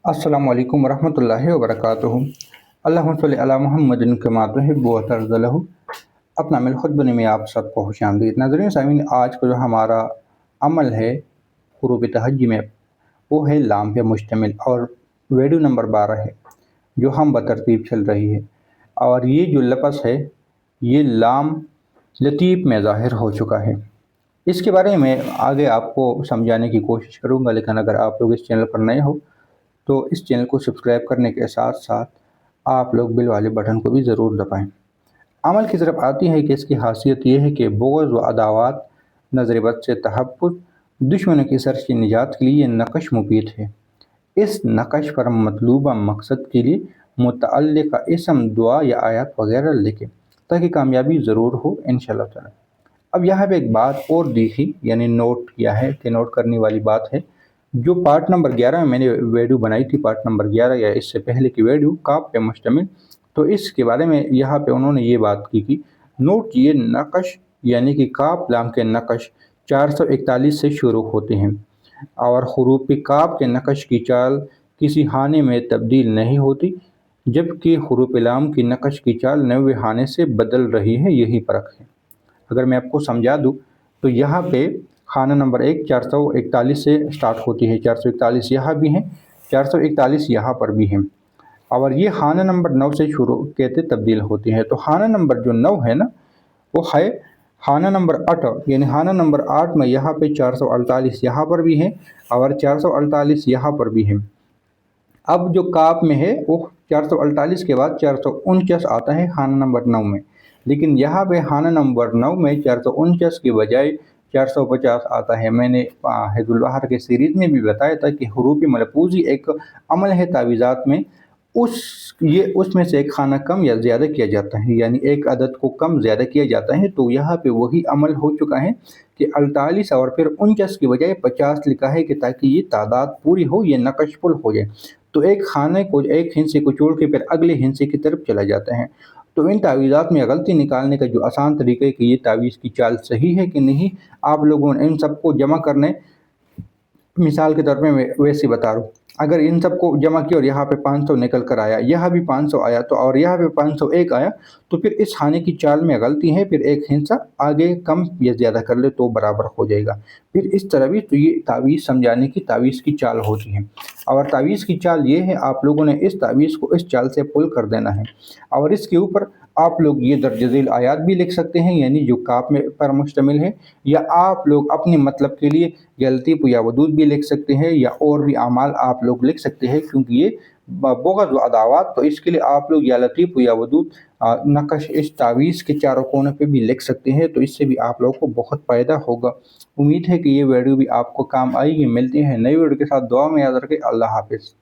अस्सलामु अलैकुम वरहमतुल्लाहि वबरकातुहू। अल्लाहुम्मा सल्लि अला मुहम्मदिन कमा तुहिब्बु व तर्ज़लहू। अपना मिल खुद बने में आप सबको खुशामदीद। नाज़रीन सामीन, आज का जो हमारा अमल है हुरूफ तहज्जी में, वो है लाम पे मुश्तमिल और वीडियो नंबर 12 है जो हम बतरतीब चल रही है। और ये जो लफ्ज़ है ये लाम लतीफ़ में ज़ाहिर हो चुका है। इसके बारे में आगे आपको समझाने की कोशिश करूँगा, लेकिन अगर आप लोग इस चैनल पर नए हो तो इस चैनल को सब्सक्राइब करने के साथ साथ आप लोग बेल वाले बटन को भी ज़रूर दबाएं। अमल की तरफ आती है कि इसकी खासियत ये है कि बुग़्ज़ व अदावत, नज़र बद से तहफ़्फ़ुज़, दुश्मनों की शर से निजात के लिए ये नक़श मुफीद है। इस नक़श पर मतलूबा मकसद के लिए मुतअल्लिक़ा इसम, दुआ या आयत वगैरह लिखें ताकि कामयाबी ज़रूर हो इंशाअल्लाह ताला। अब यहाँ पे एक बात और दी थी, यानी नोट किया है कि नोट करने वाली बात है। जो पार्ट नंबर 11 में मैंने वीडियो बनाई थी, पार्ट नंबर 11 या इससे पहले की वीडियो काप पे मुश्तमिल, तो इसके बारे में यहाँ पे उन्होंने ये बात की कि नोट किए नक़श यानी कि काप लाम के नक़श 441 से शुरू होते हैं और हुरूफ काप के नक़श की चाल किसी हाने में तब्दील नहीं होती, जबकि हुरूफ लाम की नक़श की चाल 90 हाने से बदल रही है। यही फ़र्क है। अगर मैं आपको समझा दूँ तो यहाँ पे खाना नंबर 1 441 से स्टार्ट होती है, 441 यहाँ भी हैं, 441 यहाँ पर भी हैं, और ये खाना नंबर 9 से शुरू कहते तब्दील होती है। तो खाना नंबर जो 9 है ना, वो है खाना नंबर 8, यानी खाना नंबर 8 में यहाँ पे 448 यहाँ पर भी हैं और 448 यहाँ पर भी हैं। अब जो काप में है वो 448 के बाद 449 आता है खाना नंबर 9 में, लेकिन यहाँ पे खाना नंबर 9 में 449 के बजाय 450 आता है। मैंने हिज़्बुल बहर के सीरीज़ में भी बताया था कि हुरूफ मलफूज़ी एक अमल है तावीज़ात में, उसमें से एक खाना कम या ज़्यादा किया जाता है, यानी एक अदद को कम ज़्यादा किया जाता है। तो यहाँ पे वही अमल हो चुका है कि 48 और फिर 49 की बजाय 50 लिखा है कि ताकि ये तादाद पूरी हो, ये नक़श पुल हो जाए। तो एक खाने को, एक हिस्से को छोड़ के फिर अगले हिस्से की तरफ चला जाता है। तो इन तावीज़ात में गलती निकालने का जो आसान तरीका है कि ये तावीज़ की चाल सही है कि नहीं, आप लोगों ने इन सबको जमा करने, मिसाल के तौर पे मैं वैसे बता रहा हूँ, अगर इन सबको जमा किया और यहाँ पे 500 निकल कर आया, यहाँ भी 500 आया, तो और यहाँ पे 501 आया, तो फिर इस खाने की चाल में गलती है, फिर एक हिस्सा आगे कम या ज़्यादा कर ले तो बराबर हो जाएगा। फिर इस तरह भी तो ये तावीज़ समझाने की तावीज़ की चाल होती है। और तावीज़ की चाल ये है, आप लोगों ने इस तावीज़ को इस चाल से पुल कर देना है और इसके ऊपर आप लोग ये दर्ज झेल आयात भी लिख सकते हैं, यानी जो काप में पर मुश्तमिल है, या आप लोग अपने मतलब के लिए या लतीफ़ या वदूद भी लिख सकते हैं, या और भी अमाल आप लोग लिख सकते हैं, क्योंकि ये बुग़्ज़ व अदावत, तो इसके लिए आप लोग या लतीफ़ या वदूद नक़श इस तावीज़ के चारों कोनों पे भी लिख सकते हैं। तो इससे भी आप लोगों को बहुत फ़ायदा होगा। उम्मीद है कि ये वीडियो भी आपको काम आएगी। मिलते हैं नई वीडियो के साथ। दुआ में याद रखें। अल्लाह हाफ़िज़।